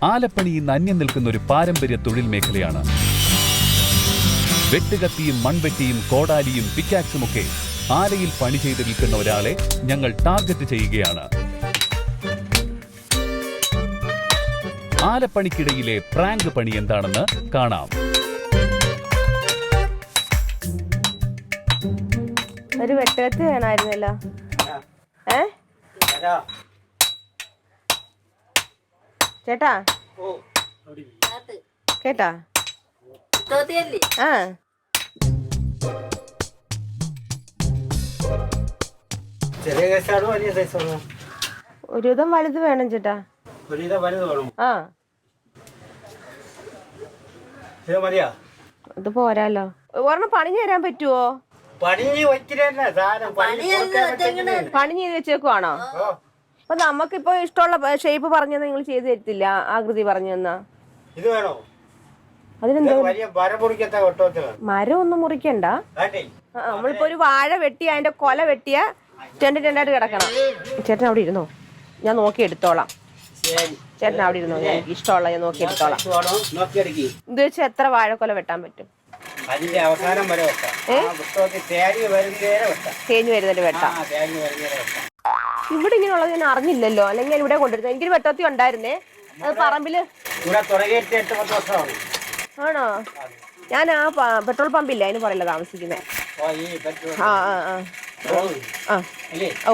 ആലപ്പണി ഇന്ന് അന്യം നിൽക്കുന്ന ഒരു പാരമ്പര്യ തൊഴിൽ മേഖലയാണ്. വെട്ടുകത്തിയും മൺവെട്ടിയും കോടാലിയും പിക്കാക്സുമൊക്കെ ആലയിൽ പണി ചെയ്ത് വിൽക്കുന്ന ഒരാളെ ഞങ്ങൾ ടാർഗറ്റ് ചെയ്യുകയാണ്. ആലപ്പണിക്കിടയിലെ പ്രാങ്ക് പണി എന്താണെന്ന് കാണാം. ഒരു വെട്ടുകത്തി വേണമായിരുന്നല്ലോ. ചേട്ടാ കേട്ടാ ഒരുവിധം വലുത് വേണം ചേട്ടാ. ഇത് പോരാലോ. ഒരെണ്ണം പണിഞ്ഞു തരാൻ പറ്റുവോ? പണിഞ്ഞ് വെച്ചേക്കുവാണോ? അപ്പൊ നമുക്കിപ്പോ ഇഷ്ടമുള്ള ഷേപ്പ് പറഞ്ഞാൽ നിങ്ങൾ ചെയ്തു തരത്തില്ല? ആകൃതി പറഞ്ഞു തന്നാ അതിനെന്താ? മരം ഒന്നും മുറിക്കണ്ട. നമ്മളിപ്പോ ഒരു വാഴ വെട്ടി അതിന്റെ കൊല വെട്ടിയ രണ്ടായിട്ട് കിടക്കണം. ചേട്ടൻ അവിടെ ഇരുന്നോ, ഞാൻ നോക്കി എടുത്തോളാം. ചേട്ടൻ അവിടെ ഇരുന്നോ, ഞാൻ ഇഷ്ടമുള്ള ഞാൻ നോക്കി എടുത്തോളാം. ഇത് വെച്ച് എത്ര വാഴക്കൊല വെട്ടാൻ പറ്റും? തേഞ്ഞു വരുന്നതിന് വെട്ടാം. ഇവിടെ ഇങ്ങനെയുള്ളത് ഞാൻ അറിഞ്ഞില്ലല്ലോ, അല്ലെങ്കിൽ ഇവിടെ കൊണ്ടിരുന്നത്. എനിക്കൊരു വെട്ടത്തി ഉണ്ടായിരുന്നേ, അത് പറമ്പില്. ആണോ? ഞാൻ ആ പെട്രോൾ പമ്പില്ല, അതിന് പറയല്ല താമസിക്കുന്നേ. ഓ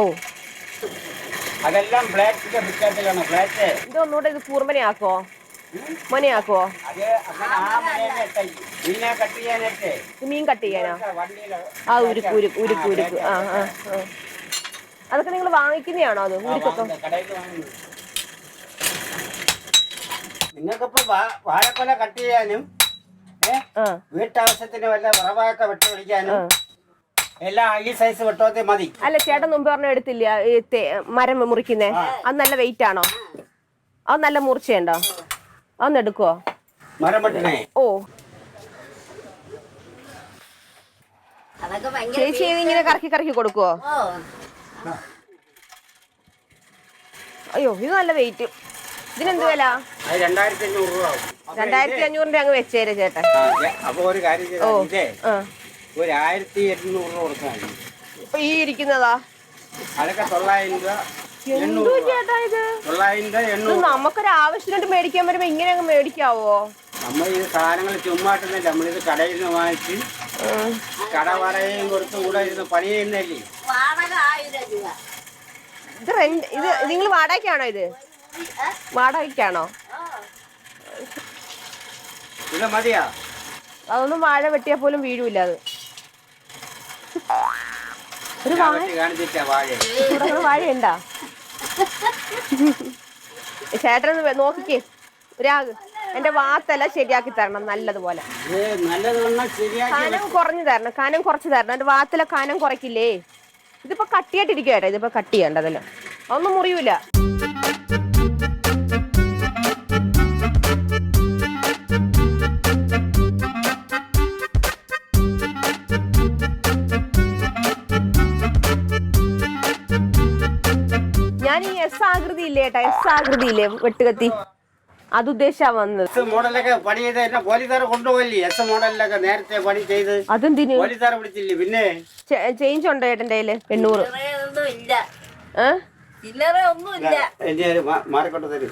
ഇതൊന്നുകൂടെ ഇത് കൂർമനയാക്കോ, മൊനയാക്കോ? മീൻ കട്ട് ചെയ്യാനോ? ആ ഉരുക്ക് ഉരുക്ക് ഉരുക്ക് ഉരുക്ക്. അതൊക്കെ നിങ്ങൾ വാങ്ങിക്കുന്നതാണോ? അത് ഉരുക്കൊക്കെ നിങ്ങൾക്കിപ്പോ വാഴക്കൊല കട്ട് ചെയ്യാനും വീട്ടാവശ്യത്തിന് വല്ല ഉറവാക്ക വെട്ട് പിടിക്കാനും എല്ലാം ഈ സൈസ് വെട്ടോത്തെ മതി. അല്ല ചേട്ടൻ മുമ്പ് പറഞ്ഞ എടുത്തില്ല മരം മുറിക്കുന്നേ? അത് നല്ല വെയിറ്റ് ആണോ? അത് നല്ല മൂർച്ചയുണ്ടോ? അതൊന്ന് എടുക്കുവോ? മരം വെട്ടണേ? ഓ ചേച്ചി ഇങ്ങനെ കറക്കി കറക്കി കൊടുക്കുവോ? അയ്യോ ഇത് നല്ല വെയിറ്റ്. ഇതിനെന്ത് വില? 2500 രൂപ. 2500 അങ്ങ് വെച്ചേരെ ചേട്ടൻ. അപ്പൊ ഒരു കാര്യം ഒരു 1800 രൂപ കൊടുക്കാൻ. ഇപ്പൊ ഈ ഇരിക്കുന്നതാ അതൊക്കെ 900 രൂപ. എന്തോ ചേട്ടാ ഇത് 900 800. നമുക്കൊരു ആവശ്യമായിട്ട് മേടിക്കാൻ വരുമ്പോ ഇങ്ങനെ അങ്ങ് മേടിക്കാവോ? നമ്മൾ ഈ സാധനങ്ങൾ ചുമ്മാട്ടുന്നില്ല, നമ്മളിത് കടയിൽ നിന്ന് വാങ്ങിച്ച് കടവറയും കൊടുത്ത് കൂടെ ഇരുന്ന് പണി ചെയ്യുന്നല്ലേ. ഇത് റെന്റ്, ഇത് നിങ്ങൾ വാടകയ്ക്കാണോ? ഇത് വാടകയ്ക്കാണോ? ഇത് മതിയാ? അതൊന്നും വാഴ വെട്ടിയാ പോലും വീഴൂല. അത് ഒരു വാഴയുണ്ടാ? ചേട്ടനൊന്ന് നോക്കിക്കേ. എന്റെ വാത്തെല്ലാം ശരിയാക്കി തരണം നല്ലതുപോലെ. കനം കുറഞ്ഞു തരണം, കനം കുറച്ച് തരണം. എന്റെ വാത്തിലെ കനം കുറയ്ക്കില്ലേ? ഇതിപ്പോ കട്ടിയായിട്ടിരിക്കുവാട്ടോ. ഇതിപ്പോ കട്ട് ചെയ്യണ്ടതല്ലോ, ഒന്നും മുറിയൂല. ഞാൻ ഈ എസ് ആകൃതി ഇല്ലേ ഏട്ടാ, എസ് ആകൃതി ഇല്ലേ വെട്ടുകത്തി, അത് ഉദ്ദേശിച്ചാ വന്നത്. മോഡലൊക്കെ പണി ചെയ്ത് പോലീസുകാരെ കൊണ്ടുപോയില്ലേ? എസ് മോഡലിലൊക്കെ നേരത്തെ പണി ചെയ്ത് അതെന്തിന് പോലീസുകാരെ വിളിച്ചില്ലേ? പിന്നെ ചേഞ്ച് ഉണ്ടോ ഏട്ടൻ്റെ കയ്യില്? 800 മാറിക്കൊണ്ട് തരും.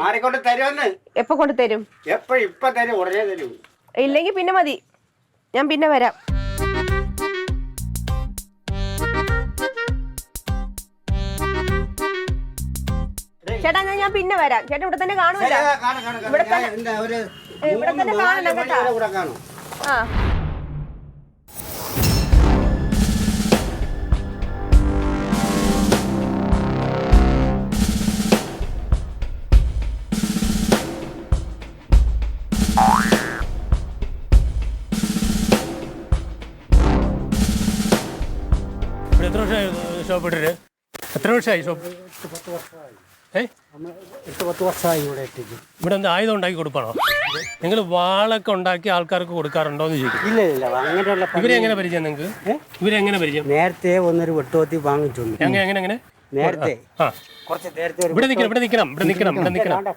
മാറിക്കൊണ്ട് തരുമെന്ന്. എപ്പോ കൊണ്ട് തരും? ഇപ്പൊ തരും, ഉടനെ തരും. ഇല്ലെങ്കിൽ പിന്നെ മതി, ഞാൻ പിന്നെ വരാം. ചേട്ടാ ഞാൻ പിന്നെ വരാം. ചേട്ടാ ഇവിടെ തന്നെ കാണൂല? ഇവിടെ തന്നെ കാണണം കേട്ടോ. ആ എത്ര വർഷമായി ഷോപ്പ് ഇട്ടിട്ട്? എത്ര വർഷമായി ഷോപ്പ്? 8-10 വർഷമായി ഇവിടെ എത്തിക്കും. ഇവിടെ എന്താ ആയുധം ഉണ്ടാക്കി കൊടുക്കണോ? നിങ്ങൾ വാളൊക്കെ ഉണ്ടാക്കി ആൾക്കാർക്ക് കൊടുക്കാറുണ്ടോ എന്ന് ചോദിക്കും. ഇല്ല അങ്ങനെയുള്ള. ഇവരെങ്ങനെ പരിചയം നിങ്ങൾക്ക്? ഇവരെങ്ങനെ പരിചയം? നേരത്തെ ഒന്നൊരു വെട്ടുകത്തി വാങ്ങിച്ചിട്ടുണ്ട്. എങ്ങനെ നേരത്തെ ആ കുറച്ച് നേരത്തെ ഒരു ഇവിടെ നിൽക്കണം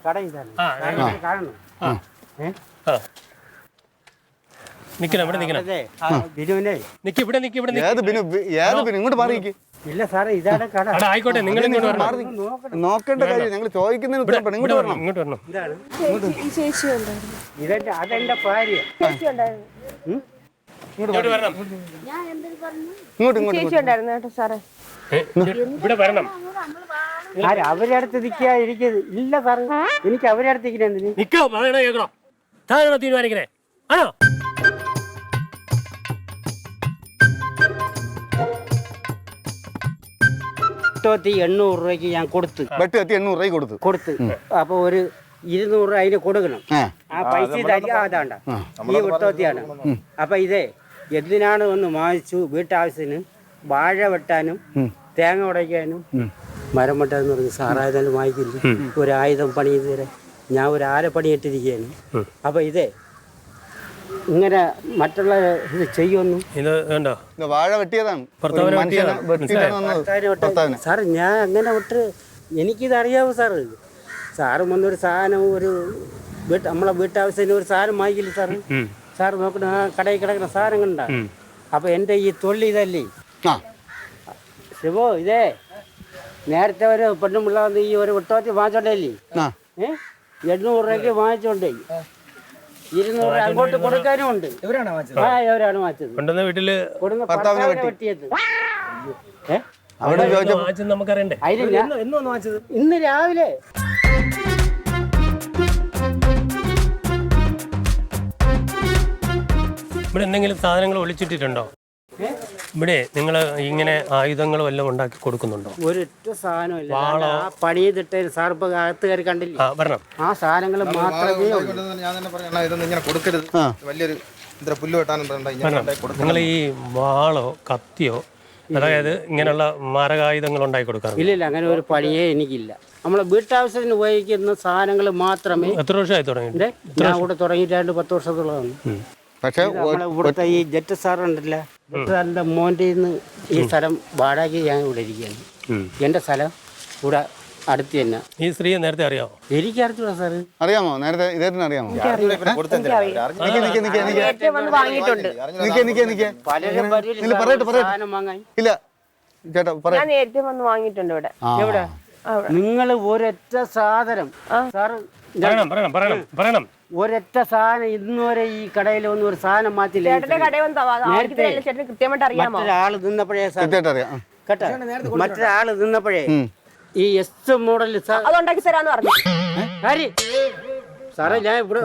കട ഇതാണ് ആ കാണണം ആ നിൽക്കണം അതെ, ആ ബിനുവിനെ ഇവിടെ നിൽക്ക് ഏത് ബിനു ഇങ്ങോട്ട് മാറി നിൽക്ക്. ഇല്ല സാറേ ഇതാണ് കട. എടാ ആയിക്കോട്ടെ നിങ്ങൾ ഇങ്ങോട്ട് വരണം നോക്കേണ്ട കാര്യം ഞങ്ങൾ ചോദിക്കുന്നതിന് ഉത്തരം പറ. ഇങ്ങോട്ട് വരണം. ഇങ്ങോട്ട് വരണം ഇതാണ് ചേച്ചി ഉണ്ടായിരുന്നു. അതെന്റെ ഭാര്യ. ചേച്ചി ഉണ്ടായിരുന്നു. ഇങ്ങോട്ട് വരണം ഇങ്ങോട്ട് ചേച്ചി ഉണ്ടായിരുന്നു കേട്ടോ സാറേ. ഇവിടെ വരണം അവരുടെ അടുത്ത് നിൽക്കാ ഇരിക്കുന്നത് ഇല്ല സാറേ, എനിക്ക് അവരുടെ അടുത്ത് നിൽക്കുന്നത് എന്തിന്? നിൽക്കോ പറയണ കേൾക്കണോ താനാണോ തീരുമാനിക്കണേ ആണോ വെട്ടുകത്തി 800 രൂപയ്ക്ക് ഞാൻ കൊടുത്ത് വെട്ടുകത്തി 800 രൂപ കൊടുത്ത്. അപ്പൊ ഒരു 200 രൂപ അതിന് കൊടുക്കണം. ആ. ആ പൈസ അതാണ്ട ഈ വെട്ടുകത്തിയാണ്. അപ്പൊ ഇതേ എന്തിനാണ് ഒന്ന് വാങ്ങിച്ചു? വീട്ടാവശ്യത്തിന് വാഴ വെട്ടാനും തേങ്ങ ഉടയ്ക്കാനും മരം വെട്ടാന്ന് പറഞ്ഞു. സാറായതായാലും വാങ്ങിക്കില്ല. ഒരു ആയുധം പണി ചെയ്ത് തരാം. ഞാൻ ഒരു ആലപ്പണി ഇട്ടിരിക്കുകയാണ്. അപ്പൊ ഇതേ ഇങ്ങനെ മറ്റുള്ള ഇത് ചെയ്യുമെന്നും ഇത് വേണ്ടോ ഇത് വാഴ വെട്ടിയതാണ്. ഭർത്താവിനെ മനുഷ്യനെ വെട്ടിയിട്ടാണ് വന്നത്. ഭർത്താവിനെ. സാറ് ഞാൻ അങ്ങനെ വിട്ട് എനിക്കിത് അറിയാവൂ സാറ്. സാറ് വന്നൊരു സാധനം ഒരു നമ്മളെ വീട്ടാവശ്യത്തിന് ഒരു സാധനം വാങ്ങിക്കില്ല സാറ്. സാറ് നോക്കണ ആ കടയിൽ കിടക്കുന്ന സാധനങ്ങൾ ഉണ്ടാകും. അപ്പൊ എൻ്റെ ഈ തൊള്ളി ഇതല്ലേ ആ ശിവോ, ഇതേ നേരത്തെ ഒരു പെണ്ണും പിള്ള വന്ന് ഈ ഒരു വെട്ടോത്തി വാങ്ങിച്ചോണ്ടല്ലേ ആ 800 രൂപയ്ക്ക് വാങ്ങിച്ചോണ്ടേ 200 രൂപ അങ്ങോട്ട് കൊടുക്കാനും ഉണ്ട്. ഇവരാണ് വാങ്ങിച്ചത്. കൊണ്ടുവന്ന വീട്ടില് കൊടുന്ന ഭർത്താവിനെ വെട്ടിയത്. അവിടെ ചോദിച്ചപ്പോ വാങ്ങിച്ചത് നമുക്കറിയണ്ടേ ഇന്ന് രാവിലെ ഇവിടെ എന്തെങ്കിലും സാധനങ്ങൾ ഒളിച്ചിട്ടിട്ടുണ്ടോ? ഇവിടെ നിങ്ങൾ ഇങ്ങനെ ആയുധങ്ങൾ വല്ലതും ഉണ്ടാക്കി കൊടുക്കുന്നുണ്ടോ? ഒരൊറ്റ സാധനമില്ല. ആ പണി ചെയ്തിട്ട് സാർ ഇപ്പൊ അകത്ത് കയറി കണ്ടില്ലേ? ആ വരണം. ആ സാധനങ്ങൾ മാത്രമേ ഉള്ളൂ. ഞാൻ തന്നെ പറയണ ഇതൊന്നും ഇങ്ങനെ കൊടുക്കരുത്. വലിയൊരു ഇത്ര പുല്ല് വെട്ടാനും നിങ്ങൾ ഈ വാളോ കത്തിയോ അതായത് ഇങ്ങനെയുള്ള മാരകായുധങ്ങൾ ഉണ്ടാക്കി കൊടുക്കാറ്? ഇല്ല അങ്ങനെ ഒരു പണിയേ എനിക്കില്ല. നമ്മളെ വീട്ടാവശ്യത്തിന് ഉപയോഗിക്കുന്ന സാധനങ്ങൾ മാത്രമേ. എത്ര വർഷമായി തുടങ്ങിയിട്ട്? ഞാൻ ഇവിടെ തുടങ്ങിയിട്ട് 10 വർഷത്തോളമാണ്. പക്ഷെ നമ്മളെ ഇവിടുത്തെ ഈ ജറ്റ് സാറുണ്ടല്ല, ജറ്റ് സാറിന്റെ മോൻ്റെ ഈ സ്ഥലം വാടകയ്ക്ക് ഞാൻ ഇവിടെ ഇരിക്കുകയാണ്. എൻ്റെ സ്ഥലം ഇവിടെ അടുത്ത് തന്നെ. ഈ സ്ത്രീയെ നേരത്തെ അറിയാമോ? എനിക്ക് അറിഞ്ഞൂടാ സാറ്. അറിയാമോ? നേരത്തെ ഇദ്ദേഹത്തിന് അറിയാമോ? സാധനം വാങ്ങാൻ ഇല്ല ചേട്ടാ പറയാ. ഞാൻ നേരത്തെ വന്ന് വാങ്ങിയിട്ടുണ്ട് ഇവിടെ. എവിടെ നിങ്ങൾ ഒരൊറ്റ സാധനം സാറ് പറയണം. ഒരൊറ്റ സാധനം ഇന്നുവരെ ഈ കടയിൽ ഒന്നും ഒരു സാധനം മാറ്റില്ല. ചേട്ടന് കൃത്യമായിട്ട് അറിയാമോ? മറ്റൊരാള് നിന്നപ്പോഴേ സാർ അറിയാം കേട്ടോ, മറ്റൊരാള് നിന്നപ്പോഴേ ഈ എസ് മോഡൽ അതുണ്ടാക്കി തരാന്ന് പറഞ്ഞു. സാറേ ഞാൻ ഇവിടെ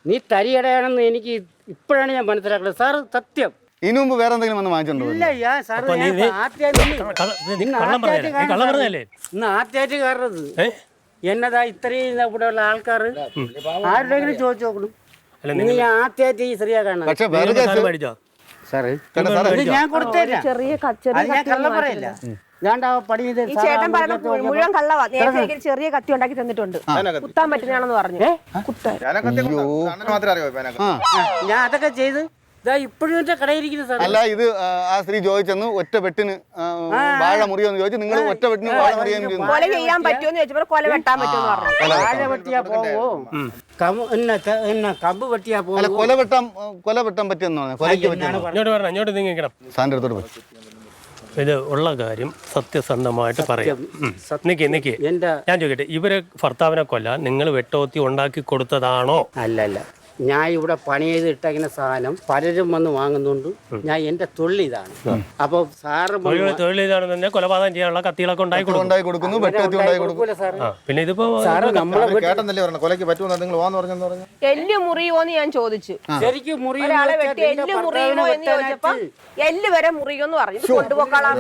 നീ തരിയടയാണെന്ന് എനിക്ക് ഇപ്പോഴാണ് ഞാൻ മനസ്സിലാക്കുന്നത് സാറ്. സത്യം ഇതിനു മുമ്പ് വേറെ എന്തെങ്കിലും വന്ന് വാങ്ങിച്ചിട്ടുണ്ടോ? ഇല്ല സാറ് ഇന്ന് ആദ്യമായിട്ട് കയറുന്നത് എന്നതാ ഇത്രയും ഇവിടെ ഉള്ള ആൾക്കാർ ആരുടെങ്കിലും ചോദിച്ചു നോക്കണം. നിങ്ങൾ ആദ്യമായിട്ട് ഈ സ്ത്രീയെ കാണണം. പക്ഷെ ഞാൻ കൊടുത്തേരാ. ചെറിയ ഞാൻ കള്ളം പറയില്ല. ഞാൻ പണി ചെയ്ത് ഈ ചേട്ടൻ പറയുന്നത് മുഴുവൻ കള്ളവാ. നേരത്തെ എനിക്ക് ചെറിയ കത്തി ഉണ്ടാക്കി തന്നിട്ടുണ്ട്. കുത്താൻ പറ്റുന്നതാണെന്ന് പറഞ്ഞു. കുത്താൻ ഞാൻ അതൊക്കെ ചെയ്ത് ഇപ്പോഴും എന്റെ കടയിരിക്കുന്നു സാർ. അല്ല ഇത് ആ സ്ത്രീ ചോദിച്ചെന്ന് ഒറ്റ വെട്ടിന് വാഴ മുറിയോന്ന് ചോദിച്ചു. നിങ്ങൾ ഒറ്റ വെട്ടിന് വാഴ മുറിയാൻ കൊല ചെയ്യാൻ പറ്റുമെന്ന് ചോദിച്ചപ്പോൾ കൊല വെട്ടാൻ പറ്റുമെന്ന് പറഞ്ഞു. വാഴ വെട്ടിയാ പോവോ, കമ്പ് വെട്ടിയാ പോവോ? കൊല വെട്ടാൻ പറ്റിയെന്ന് കൊലയ്ക്ക് പറ്റിയ അങ്ങോട്ട് നീങ്ങിക്കണം. സാറിന്റെ അടുത്തോട്ട് പോയി. ഇത് ഉള്ള കാര്യം സത്യസന്ധമായിട്ട് പറയാം. നിക്ക് ഞാൻ ചോദിക്കട്ടെ, ഇവരെ ഭർത്താവിനെ കൊല്ലാൻ നിങ്ങൾ വെട്ടോത്തി ഉണ്ടാക്കി കൊടുത്തതാണോ? അല്ല ഞാൻ ഇവിടെ പണി ചെയ്ത് ഇട്ടങ്ങനെ സാധനം പലരും വന്ന് വാങ്ങുന്നുണ്ട്. ഞാൻ എന്റെ തൊഴിൽ ഇതാണ്. അപ്പൊ സാറ് തൊഴിൽ ഇതാണ് തന്നെ കൊലപാതകം ചെയ്യാനുള്ള കത്തികളൊക്കെ ഉണ്ടാക്കി കൊടുക്കുന്നു. പിന്നെ ഇതിപ്പോ സാറ് നമ്മളെ കൊലയ്ക്ക് പറ്റുമോ നിങ്ങൾ വാന്ന് പറഞ്ഞു എല്ല് മുറിയോന്ന് ഞാൻ ചോദിച്ചു. ശരിക്കും മുറി ഒരാളെ വെട്ടി എല്ല് മുറിയുമോ എന്ന് ചോദിച്ചപ്പോ എല്ല് വരെ മുറിയോന്ന് പറഞ്ഞു. കൊണ്ടുപോക്കാളാ.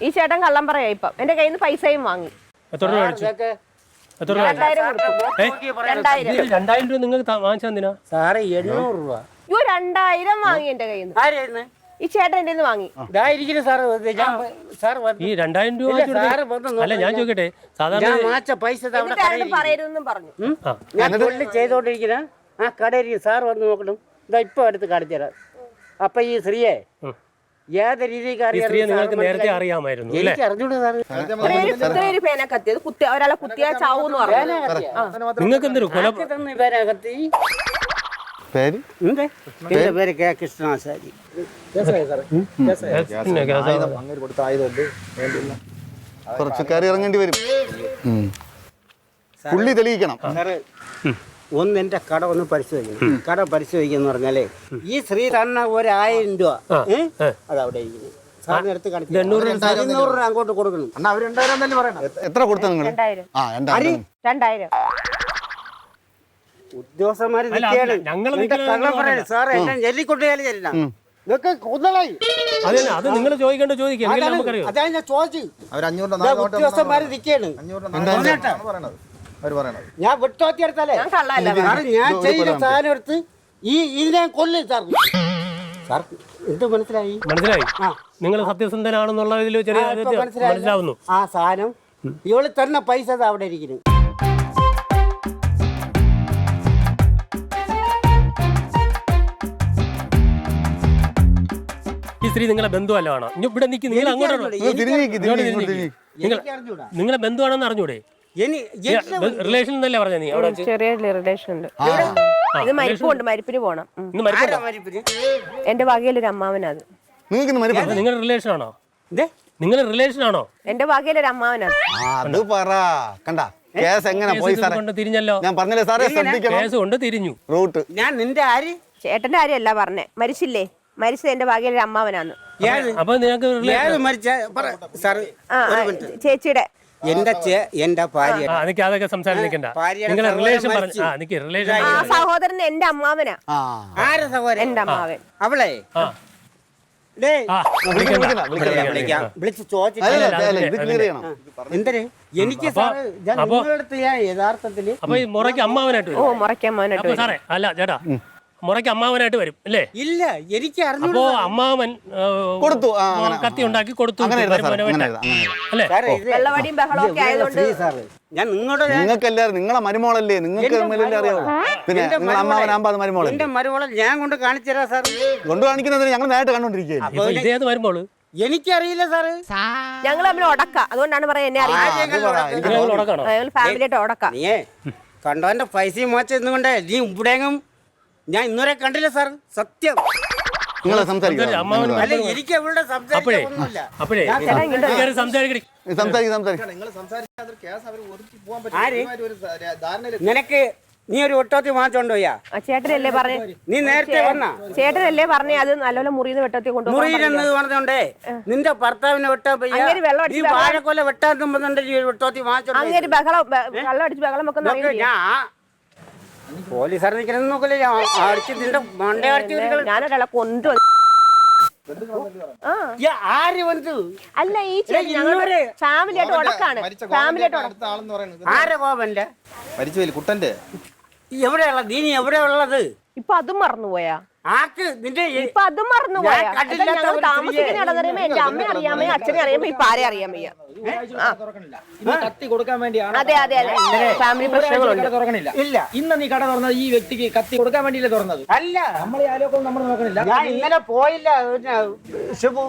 ഈ ചേട്ടൻ കള്ളം പറയാ. ഇപ്പം എന്റെ കയ്യിൽ നിന്ന് പൈസയും വാങ്ങി. എത്ര രൂപ മേടിച്ചു? 2000 രൂപ നിങ്ങൾക്ക് വാങ്ങിച്ചാ എന്തിനാ സാറേ? 800 രൂപ. 2000 വാങ്ങി എന്റെ കയ്യിൽ നിന്ന്. ഈ ചേട്ടൻ എന്റെ നിന്ന് വാങ്ങി. ഈ 2000 രൂപ അല്ല ഞാൻ ചോദിക്കട്ടെ, സാധാരണ പൈസ പറയരുതെന്നും പറഞ്ഞു. ഞാൻ തൊഴിൽ ചെയ്തോണ്ടിരിക്കുന്ന ആ കടയിൽ സാർ വന്ന് നോക്കണം. ഇതാ ഇപ്പൊ അടുത്ത് കാണിച്ചു തരാം. അപ്പൊ ഈ സ്ത്രീയെ ഏത് രീതിക്ക് ഈ സ്ത്രീയെ നിങ്ങൾക്ക് അറിയാം നേരത്തെ അറിയാമായിരുന്നു അല്ലേ? എനിക്ക് അറിഞ്ഞൂടാ സാറ്. ഇത്രയൊരു പേന കത്തി ഒരാളെ കുത്തിയാ ചാവൂന്ന് പറഞ്ഞു. നിങ്ങൾക്ക് എന്തൊരു കൊല തന്നെ പേരാ കത്തി. പേര് എന്റെ പേര് കെ കൃഷ്ണാശാരി. കുറച്ച് കയറി ഇറങ്ങേണ്ടി വരും. പുള്ളി തെളിയിക്കണം. സാറ് ഒന്ന് എന്റെ കട ഒന്ന് പരിശോധിക്കണം. കട പരിശോധിക്കുന്ന പറഞ്ഞാലേ ഈ സ്ത്രീ തന്ന 1000 രൂപ അത് അവിടെ ഇരിക്കുന്നു. സാറിന് എടുത്ത് കാണിച്ചു 200 രൂപ അങ്ങോട്ട് കൊടുക്കണം. അണ്ണാ അവർ 2000 തന്നെ പറയണം. എത്ര കൊടുത്ത നിങ്ങൾ? 2000. ആ 2000. ഉദ്യോഗസ്ഥന്മാര് നിൽക്കുകയാണ്. ഞങ്ങൾ കള്ളം പറയരുത് സാറ്. എന്നെ ജെല്ലിക്കൊണ്ടുപോയാലും ചെല്ലാം. ഇതൊക്കെ കുന്നളായി. അതല്ല, അത് നിങ്ങൾ ചോദിക്കേണ്ട ചോദിക്കാം. നമുക്കറിയാം. അതാണ് ഞാൻ ചോദിച്ചു. അവർ 500 ഉദ്യോഗസ്ഥന്മാര് നിൽക്കുകയാണ്. അവർ പറയണത് ഞാൻ വെട്ടോത്തി എടുത്താലേ ഞാൻ ചെയ്യുന്ന സാധനം എടുത്ത് ഇതിനെ കൊല്ലും സാർ. സാർ എന്ത് മനസ്സിലായി? മനസ്സിലായി. നിങ്ങൾ സത്യസന്ധനാണെന്നുള്ളതിൽ ചെറിയ മനസ്സിലാവുന്നു. ആ സാധനം ഇവള് തന്നെ പൈസ അവിടെ ഇരിക്കുന്നു. ഈ സ്ത്രീ നിങ്ങളെ ബന്ധുവല്ലോ? ഇവിടെ നിൽക്കി, നിങ്ങൾ അങ്ങോട്ട് നിങ്ങളെ ബന്ധുവാണെന്ന് അറിഞ്ഞൂടെ? റിലേഷൻ എന്നല്ലേ പറഞ്ഞ? നീ അവിടെ ചെറിയ റിലേഷൻ ഉണ്ട്. ഇത് മരിപ്പുണ്ട്, മരിപ്പിന് പോണം. എന്റെ വകയിലൊരു അമ്മാവനത്. നിങ്ങളുടെ റിലേഷൻ ആണോ? നിങ്ങളുടെ റിലേഷൻ ആണോ? എന്റെ വകയിലൊരു അമ്മാവനത്. അത് പറ. കണ്ട കേസ് എങ്ങനെ പോയി സാറേ? കൊണ്ട് തിരിഞ്ഞല്ലോ. ഞാൻ പറഞ്ഞില്ലേ സാറേ, ശ്രദ്ധിക്കണം. കേസ് കൊണ്ട് തിരിഞ്ഞു. റൂട്ട് ഞാൻ നിന്റെ ആര്? ചേട്ടന്റെ കാര്യമല്ല പറഞ്ഞേ. മരിച്ചില്ലേ? മരിച്ചത് എന്റെ വകയിലൊരു അമ്മാവനാന്ന്. അപ്പൊ നിങ്ങൾക്ക് ചേച്ചിയുടെ എന്റെ ഭാര്യ. അതൊക്കെ സംസാരിക്കണ്ട. നിങ്ങളെ റിലേഷൻ റിലേഷൻ ആ സഹോദരൻ എന്റെ അമ്മാവനാ. ആരെ സഹോദരൻ? എന്റെ അമ്മാവൻ. അവളെ വിളിച്ച് എന്തിന് എനിക്ക് യഥാർത്ഥത്തില് മുറയ്ക്ക് അമ്മാവനായിട്ട് ഓ മുറയ്ക്കമ്മാവനായിട്ട് സാറേ. അല്ല ചേട്ടാ, മുറയ്ക്ക് അമ്മാവനായിട്ട് വരും അല്ലേ? ഇല്ല, എനിക്ക് അപ്പോ അമ്മാവൻ കൊടുത്തു, കത്തി ഉണ്ടാക്കി കൊടുത്തു അല്ലേ? വെള്ളവടിയും ബഹളവും ഒക്കെ ആയതുകൊണ്ട് ഞാൻ നിങ്ങൾക്കല്ലാരും നിങ്ങളെ മരുമോളല്ലേ, നിങ്ങൾക്ക് അറിയാവോ? പിന്നെ നിങ്ങൾ അമ്മാവനാകുമ്പോ അത് മരുമോളല്ലേ? എന്റെ മരുമോളെ ഞാൻ കൊണ്ട് കാണിച്ചു തരാം സാർ. കൊണ്ട് കാണിക്കുന്നതിന് ഞങ്ങൾ നേരിട്ട് കണ്ടോണ്ടിരിക്കുകയാണ്. ഇതേത് വരുമ്പോള് എനിക്കറിയില്ല സാറ്. ഞങ്ങൾ തമ്മിൽ ഉടക്ക. അതുകൊണ്ടാണ് പറയാൻ എന്നെ അറിയാം. ഫാമിലിയായിട്ട് ഉടക്ക. നീയേ കണ്ടവന്റെ പൈസയും മോശം കൊണ്ടേ നീ ഇവിടെയെങ്കിലും ഞാൻ ഇന്നുവരെ കണ്ടില്ല സാർ. സത്യം. നിങ്ങളെ സംസാരിക്കാം. അല്ല, എനിക്ക് അവളുടെ സംസാരിക്കൊന്നുമില്ല. നിനക്ക് നീ ഒരു ഒട്ടോത്തി വാങ്ങിച്ചോണ്ട് പോയാ? ചേട്ടനല്ലേ പറഞ്ഞേ? നീ നേരത്തെ വന്ന ചേട്ടനല്ലേ പറഞ്ഞേ അത് നല്ലപോലെ മുറിന്ന് വെട്ടത്തി മുറിയിലെന്ന് പറഞ്ഞോണ്ടേ നിന്റെ ഭർത്താവിനെ വെട്ടാൻ പോയി വാഴക്കൊല വെട്ടാൻ തുമ്പുന്നുണ്ട്. ഒട്ടോത്തി വാങ്ങിച്ചോണ്ട് അങ്ങനെ ബഹളം വെള്ളം അടിച്ച് ബഹളം വെക്കുന്ന പോലീസ് അറിയിക്കണം നോക്കല്ലേ? അടിച്ച് നിന്റെ മണ്ട അടിച്ച് ഞാനൊരാളെ കൊണ്ടു. ആര് വന്നു? അല്ല, ഈ ഫാമിലിയായിട്ട് ഉടക്കാണ്. ഫാമിലിയായിട്ട് ആരെ കോപന്റെ മരിച്ചു കുട്ടന്റെ എവിടെയുള്ള നീ എവിടെയുള്ളത്? ഇപ്പൊ അതും മറന്നുപോയാ? ആക്ക് നിന്റെ ഇപ്പൊ അതും മറന്നുപോയാ? ഞങ്ങൾ താമസിക്കുന്നിടന്നറിയുമ്പോ എന്റെ അമ്മ അറിയാമേ, അച്ഛനെ അറിയാമോ, ഇപ്പൊ ആരെ അറിയാൻ വയ്യ. കത്തി കൊടുക്കാൻ വേണ്ടിയാണ്. അതെ അതെ അതെ, ഫാമിലി പ്രശ്നങ്ങളുണ്ട്. തുറക്കണില്ല. ഇല്ല, ഇന്ന് നീ കട തുറന്നത് ഈ വ്യക്തിക്ക് കത്തി കൊടുക്കാൻ വേണ്ടിയല്ലേ തുറന്നത്? അല്ല, നമ്മളെ ആലോചന നമ്മൾ നോക്കണില്ല. ഞാൻ ഇന്നലെ പോയില്ല. ശുഭു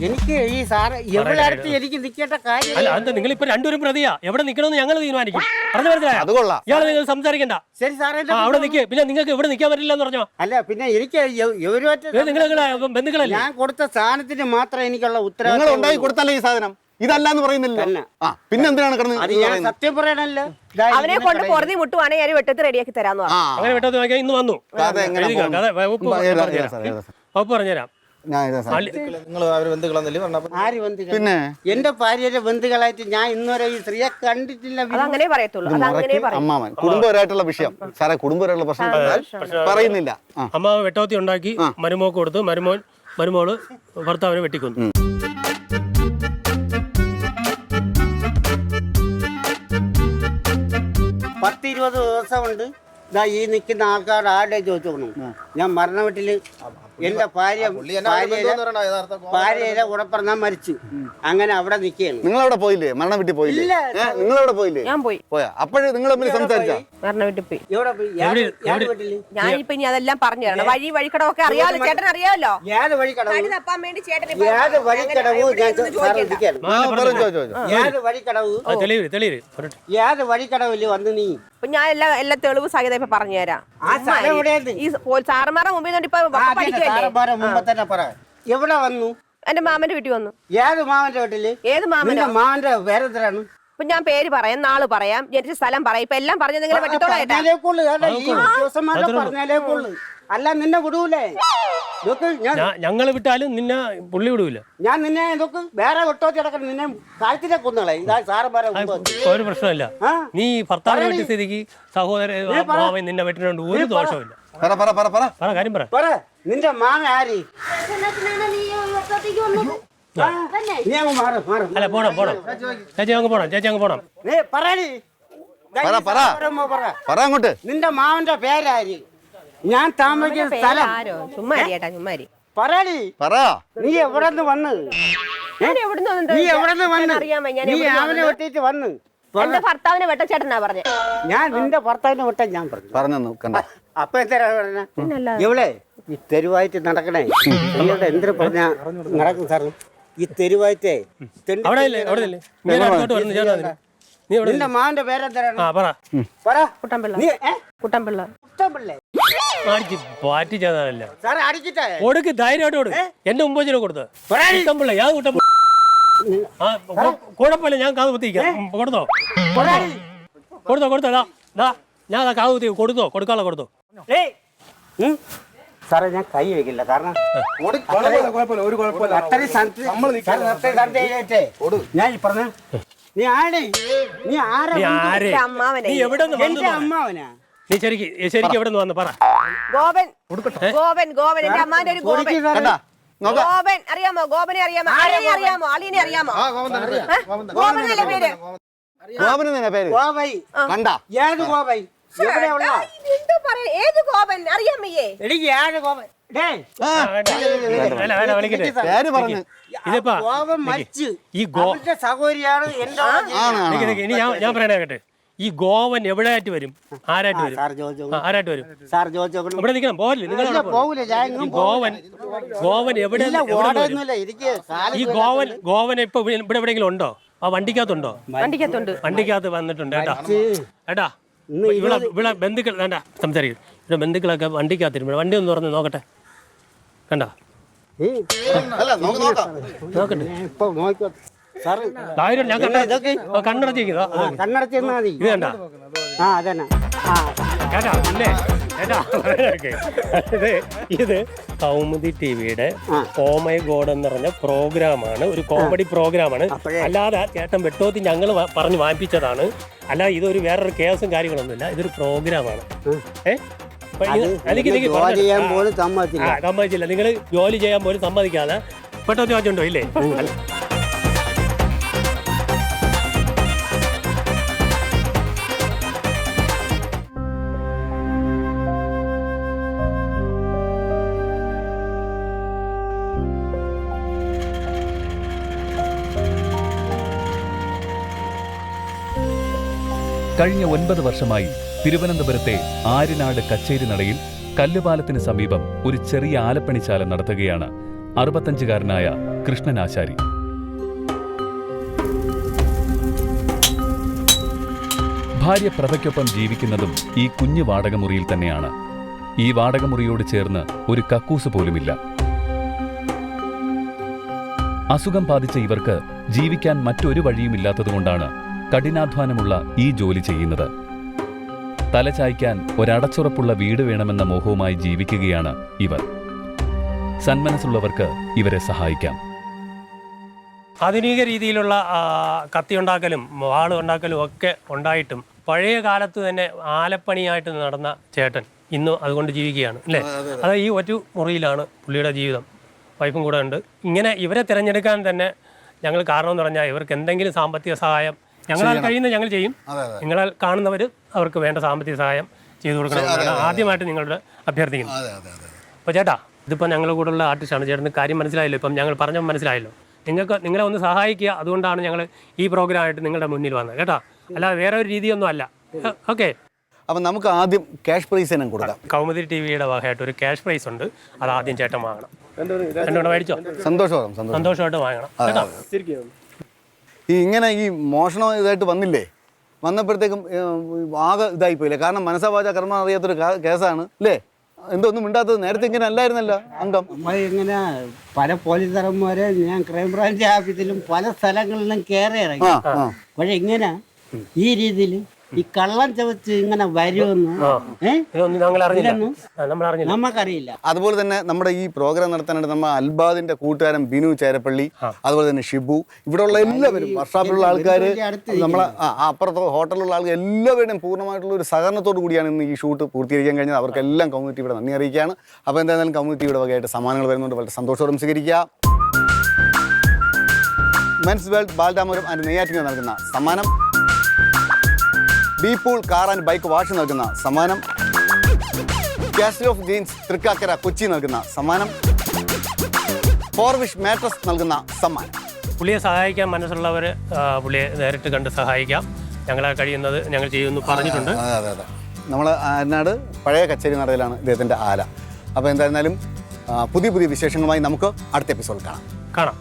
എനിക്ക് ഈ സാറ് എവിടെ അടുത്ത് എനിക്ക് നിൽക്കേണ്ട കാര്യം. അല്ല, അത് നിങ്ങളിപ്പോ രണ്ടുപേരും പ്രതിയാ. എവിടെ നിൽക്കണമെന്ന് ഞങ്ങൾ തീരുമാനിക്കും. പറഞ്ഞു മനസ്സിലായോ? ഇയാളെ നിങ്ങൾ സംസാരിക്കണ്ട. ശരി സാറേ, അവിടെ നിൽക്കുക. പിന്നെ നിങ്ങൾക്ക് ഇവിടെ നിൽക്കാൻ പറ്റില്ല എന്ന് പറഞ്ഞോ? അല്ല, പിന്നെ എനിക്ക് നിങ്ങൾ ബന്ധുക്കളല്ലേ? ഞാൻ കൊടുത്ത സാധനത്തിന് മാത്രം എനിക്കുള്ള ഉത്തരവാദിത്തം ഉണ്ടാക്കി കൊടുത്തല്ലേ ഈ സാധനം. ഇതല്ലാന്ന് പറയുന്നില്ല. പിന്നെ എന്തിനാണ് കിടന്ന് സത്യം പറയണല്ലോ. അവനെ കൊണ്ട് പൊറുതി മുട്ടുവാണെങ്കിൽ ഞാൻ വെട്ടത്ത് റെഡിയാക്കി തരാന്ന് പറഞ്ഞു. അങ്ങനെ വെട്ടത്ത് വാങ്ങിയാൽ ഇന്ന് വന്നു. ഒപ്പ് പറഞ്ഞുതരാം. പിന്നെ എന്റെ ഭാര്യയുടെ ബന്ധുക്കളായിട്ട് ഞാൻ ഇന്നുവരെ ഈ സ്ത്രീയെ കണ്ടിട്ടില്ല. അതങ്ങനെ പറയത്തുള്ളൂ. അമ്മാവൻ കുടുംബപരമായിട്ടുള്ള വിഷയം സാറേ, കുടുംബപരമുള്ള പ്രശ്നം പറയുന്നില്ല. അമ്മാവ് വെട്ടോത്തി ഉണ്ടാക്കി മരുമോക്ക് കൊടുത്തു. മരുമോള് ഭർത്താവിനെ വെട്ടിക്കൊന്നു. 10-20 ദിവസം കൊണ്ട് ഈ നിൽക്കുന്ന ആൾക്കാരുടെ ആരുടെ ചോദിച്ചു. ഞാൻ മരണ വീട്ടില് എന്റെ ഭാര്യയുടെ ഉടപ്പറന്നാ മരിച്ചു. അങ്ങനെ അവിടെ നിൽക്കുകയാണ്. നിങ്ങളവിടെ പോയില്ലേ? മരണ വീട്ടിൽ പോയില്ലേ? നിങ്ങളവിടെ പോയില്ലേ? ഞാൻ പോയി. പോയാ? അപ്പോഴും നിങ്ങൾ തമ്മിൽ സംസാരിച്ചാ? മരണ വീട്ടിൽ പോയി. എവിടെ പോയി? വീട്ടില് ഞാനിപ്പോ ഇനി അതെല്ലാം പറഞ്ഞു തരണം. വഴിക്കടവൊക്കെ അറിയാമല്ലോ, ചേട്ടൻ അറിയാമല്ലോ. ഏത് വഴിക്കടവ്? കടി തപ്പാൻ വേണ്ടി ചേട്ടൻ ഏത് വഴിക്കടവ്? ഏത് വഴിക്കടവ്? ഏത് വഴിക്കടവില് വന്ന് നീ? ഞാൻ എല്ലാ തെളിവ് സഹിതം ഇപ്പൊ പറഞ്ഞുതരാം. ഈ സാറന്മാരുടെ മുമ്പിൽ നിന്ന് ഇപ്പൊ മുമ്പ് തന്നെ പറ. എവിടെ വന്നു? എന്റെ മാമന്റെ വീട്ടിൽ വന്നു. ഏത് മാമന്റെ വീട്ടില്? ഏത് മാമന്റെ? മാമന്റെ പേരെന്താണ്? ഇപ്പൊ ഞാൻ പേര് പറയാം, നാള് പറയാം, ജനിച്ച സ്ഥലം പറയാം. ഇപ്പൊ എല്ലാം പറഞ്ഞ നിങ്ങളെ പറ്റത്തോളാം. പറഞ്ഞാലേ കൊള്ളു. അല്ല നിന്നെ വിടൂലേ? ഞങ്ങള് വിട്ടാലും നിന്നെ പുള്ളി വിടൂല. ഞാൻ നിന്നെ ഇതൊക്കെ വേറെ വിട്ടോത്തി കിടക്കണം. നിന്നെ കാലത്തിലെ കൊന്നളെ. ഇതാ സാറന്മാരെ ഒരു പ്രശ്നമില്ല. നീ ഭർത്താവിനെ വീട്ടിൽ സ്ഥിതിക്ക് സഹോദരൻ മാമൻ നിന്നെ വെട്ടിനോണ്ട് ഒരു ദോഷമില്ല. കാര്യം പറ. നിന്റെ മാമ ആര്? അല്ല പോണം ചേച്ചി അങ്ങ് പോണം. അങ്ങോട്ട്. നിന്റെ മാമന്റെ പേരാര്? ഞാൻ താമസിക്കുന്ന സ്ഥലം പറയടി. നീ എവിടെ നിന്ന് വന്ന്? നീ എവിടെ നിന്ന് വന്ന്? നീ അവനെ വെട്ടിട്ട് വന്ന്. എന്റെ ഭർത്താവിനെ വെട്ടച്ചേട്ടനാ പറഞ്ഞേ. ഞാൻ നിന്റെ ഭർത്താവിനെ വെട്ടാൻ ഞാൻ പറഞ്ഞു. അപ്പൊ എന്താ പറഞ്ഞ? എവിടെ ഈ തെരുവായിട്ട് നടക്കണേ? എന്തിനു പറഞ്ഞ നടക്കും സാർ? ഈ തെരുവായിട്ടേ നിന്റെ മാവന്റെ പേരെന്താണ്? കുട്ടമ്പിള്ള. സാറേ അടിച്ചിട്ടേ കൊടുക്ക്, ധൈര്യമായിട്ട് കൊടുക്ക്. എന്റെ മുമ്പ് കൊടുത്തു കുട്ടമ്പിള്ള. ഞാൻ കുട്ടമ്പിള്ള കുഴപ്പമില്ല, ഞാൻ കാത് കുത്തിക്കാം. കൊടുത്തോ ഞാൻ കാത് കുത്തി കൊടുക്കാനുള്ള കൊടുത്തോ. സാറേ ഞാൻ കൈ വെക്കില്ല. കാരണം ഞാൻ പറഞ്ഞ നീ ആരേ? നീ അമ്മാവനാ? നീ ശരിക്കും എവിടെ നിന്ന് വന്ന് പറ. ഗോപൻ എന്റെ അമ്മാന്റെ ഒരു ഗോപൻ. ഗോപൻ അറിയാമോ? ഗോപനെ അറിയാമോ? അളിയനെ അറിയാമോ? ഗോപനല്ലേ പേര്? ഗോപൈ. കണ്ടാ? ഏത് ഗോപൈ? എവിടെയുള്ള? ഏത് ഗോപൻ അറിയാമയ്യേ? എനിക്ക് ഏത് ഗോപൻ? സഹോദരിയാണ് എന്റെ. ഞാൻ പറയണ കേട്ടെ, ഈ ഗോവൻ എവിടെയായിട്ട് വരും? ആരായിട്ട് വരും? ഇവിടെ നിൽക്കണം. പോകില്ല നിങ്ങൾ. ഗോവൻ എവിടെ? ഈ ഗോവൻ ഇപ്പൊ ഇവിടെ എവിടെയെങ്കിലും ഉണ്ടോ? ആ വണ്ടിക്കകത്തുണ്ടോ? വണ്ടിക്കകത്ത് വന്നിട്ടുണ്ട് ഏട്ടാ. ഇവിടെ ബന്ധുക്കൾ വേണ്ട സംസാരിക്കും. ഇവിടെ ബന്ധുക്കളൊക്കെ വണ്ടിക്കകത്തിരുന്നു. വണ്ടി ഒന്ന് തുറന്ന് നോക്കട്ടെ. കണ്ട നോക്കട്ടെ. ഞാൻ കണ്ണടച്ചിരിക്കുന്നു. ഇത് കണ്ട ഇത് കൗമുദി ടിവിയുടെ ഓ മൈ ഗോഡ് എന്ന് പറഞ്ഞ പ്രോഗ്രാമാണ്. ഒരു കോമഡി പ്രോഗ്രാമാണ്. അല്ലാതെ ചേട്ടൻ വെട്ടോത്തി ഞങ്ങൾ പറഞ്ഞ് വാങ്ങിപ്പിച്ചതാണ്. അല്ല ഇതൊരു വേറൊരു കേസും കാര്യങ്ങളൊന്നുമില്ല. ഇതൊരു പ്രോഗ്രാമാണ്. സമ്മതിച്ചില്ല. നിങ്ങൾ ജോലി ചെയ്യാൻ പോലും സമ്മതിക്കാതെ വെട്ടോത്തി വാങ്ങിച്ചുണ്ടോ? ഇല്ലേ? കഴിഞ്ഞ 9 വർഷമായി തിരുവനന്തപുരത്തെ ആര്യനാട് കച്ചേരി നടയിൽ കല്ലുപാലത്തിന് സമീപം ഒരു ചെറിയ ആലപ്പണിശാല നടത്തുകയാണ് 65-കാരനായ കൃഷ്ണനാശാരി. ഭാര്യ പ്രഭയ്ക്കൊപ്പം ജീവിക്കുന്നതും ഈ കുഞ്ഞു വാടകമുറിയിൽ തന്നെയാണ്. ഈ വാടകമുറിയോട് ചേർന്ന് ഒരു കക്കൂസ് പോലുമില്ല. അസുഖം ബാധിച്ച ഇവർക്ക് ജീവിക്കാൻ മറ്റൊരു വഴിയുമില്ലാത്തതുകൊണ്ടാണ് കഠിനാധ്വാനമുള്ള ഈ ജോലി ചെയ്യുന്നത്. തലചായ്ക്കാൻ ഒരടച്ചുറപ്പുള്ള വീട് വേണമെന്ന മോഹവുമായി ജീവിക്കുകയാണ് ഇവർ. സന്മനസ്സുള്ളവർക്ക് ഇവരെ സഹായിക്കാം. ആധുനിക രീതിയിലുള്ള കത്തിയുണ്ടാക്കലും വാളുണ്ടാക്കലും ഒക്കെ ഉണ്ടായിട്ടും പഴയ കാലത്ത് തന്നെ ആലപ്പണിയായിട്ട് നടന്ന ചേട്ടൻ ഇന്നും അതുകൊണ്ട് ജീവിക്കുകയാണ് അല്ലേ? അത് ഈ ഒറ്റ മുറിയിലാണ് പുള്ളിയുടെ ജീവിതം. വൈഫും കൂടെ ഉണ്ട്. ഇങ്ങനെ ഇവരെ തിരഞ്ഞെടുക്കാൻ തന്നെ ഞങ്ങൾ കാരണമെന്ന് പറഞ്ഞാൽ ഇവർക്ക് എന്തെങ്കിലും സാമ്പത്തിക സഹായം ഞങ്ങളാൽ കഴിയുന്നത് ഞങ്ങൾ ചെയ്യും. നിങ്ങളാൽ കാണുന്നവർ അവർക്ക് വേണ്ട സാമ്പത്തിക സഹായം ചെയ്തു കൊടുക്കണമെന്നാണ് ആദ്യമായിട്ട് നിങ്ങളോട് അഭ്യർത്ഥിക്കുന്നത്. അപ്പോൾ ചേട്ടാ ഇതിപ്പോൾ ഞങ്ങളുടെ കൂടെയുള്ള ആർട്ടിസ്റ്റാണ്. ചേട്ടന് കാര്യം മനസ്സിലായല്ലോ, ഇപ്പം ഞങ്ങൾ പറഞ്ഞപ്പോൾ മനസ്സിലായല്ലോ. നിങ്ങളെ ഒന്ന് സഹായിക്കുക, അതുകൊണ്ടാണ് ഞങ്ങൾ ഈ പ്രോഗ്രാമായിട്ട് നിങ്ങളുടെ മുന്നിൽ വന്നത് കേട്ടോ. അല്ലാതെ വേറെ ഒരു രീതിയൊന്നും അല്ല. ഓക്കെ. അപ്പം നമുക്ക് ആദ്യം ക്യാഷ് പ്രൈസ് തന്നെ കൊടുക്കാം. കൗമുദി ടിവിയുടെ വകയായിട്ട് ഒരു ക്യാഷ് പ്രൈസ് ഉണ്ട്. അത് ആദ്യം ചേട്ടൻ വാങ്ങണം. രണ്ടുകൂടെ മേടിച്ചോ? സന്തോഷമായിട്ട് വാങ്ങണം കേട്ടോ. ഈ ഇങ്ങനെ ഈ മോഷണം ഇതായിട്ട് വന്നില്ലേ, വന്നപ്പോഴത്തേക്കും ആകെ ഇതായിപ്പോയില്ലേ? കാരണം മനസ്സാവാച കർമ്മം അറിയാത്തൊരു കേസാണ് അല്ലേ? എന്തൊന്നും മിണ്ടാത്തത്? നേരത്തെ ഇങ്ങനെ അല്ലായിരുന്നല്ലോ അംഗം. ഇങ്ങനെ പല പോലീസ് തലന്മാരെ ഞാൻ ക്രൈംബ്രാഞ്ച് ഓഫീസിലും പല സ്ഥലങ്ങളിലും കയറി ഇറങ്ങി. പക്ഷെ ഇങ്ങനെ ഈ രീതിയിൽ ഈ കള്ളം ചവച്ച് ഇങ്ങനെ വരുമെന്ന് നമുക്കറിയില്ല. അതുപോലെ തന്നെ നമ്മുടെ ഈ പ്രോഗ്രാം നടത്താനായിട്ട് നമ്മൾ അൽബാദിന്റെ കൂട്ടുകാരൻ ബിനു ചേരപ്പള്ളി, അതുപോലെ തന്നെ ഷിബു, ഇവിടെയുള്ള എല്ലാവരും, വർഷാപ്പിലുള്ള ആൾക്കാർ, നമ്മളെ അപ്പുറത്തെ ഹോട്ടലിലുള്ള ആൾക്കാർ, എല്ലാവരുടെയും പൂർണ്ണമായിട്ടുള്ള ഒരു സഹകരണത്തോടു കൂടിയാണ് ഇന്ന് ഈ ഷൂട്ട് പൂർത്തീകരിക്കാൻ കഴിഞ്ഞത്. അവർക്കെല്ലാം കമ്മ്യൂണിറ്റി ഇവിടെ നന്ദി അറിയിക്കുകയാണ്. അപ്പോൾ എന്തായാലും കമ്മ്യൂണിറ്റിയുടെ വകയായിട്ട് സമ്മാനങ്ങൾ വരുന്നുണ്ട്. വളരെ സന്തോഷത്തോടെ സ്വീകരിക്കുക. മെൻസ് വേൾഡ് ബാലരാമപുരം ആൻഡ് നെയ്യാറ്റിങ്ങൽ നൽകുന്ന സമ്മാനം, ബീപൂൾ കാർ ആൻഡ് ബൈക്ക് വാഷ് നൽകുന്ന സമ്മാനം, കാസ്റ്റിൽ ഓഫ് ജീൻസ് തൃക്കാക്കര കൊച്ചി നൽകുന്ന സമ്മാനം, ഫോർവിഷ് മാട്രസ് നൽകുന്ന സമ്മാനം. പുള്ളിയെ സഹായിക്കാൻ മനസ്സുള്ളവർ പുള്ളിയെ നേരിട്ട് കണ്ട് സഹായിക്കാം. ഞങ്ങളെ കഴിയുന്നത് ഞങ്ങൾ ചെയ്യുമെന്ന് പറഞ്ഞിട്ടുണ്ട്. അതെ. നമ്മൾ ആനാട് പഴയ കച്ചേരി നടയിലാണ് ഇദ്ദേഹത്തിൻ്റെ ആല. അപ്പോൾ എന്തായിരുന്നാലും പുതിയ വിശേഷങ്ങളുമായി നമുക്ക് അടുത്ത എപ്പിസോഡ് കാണാം.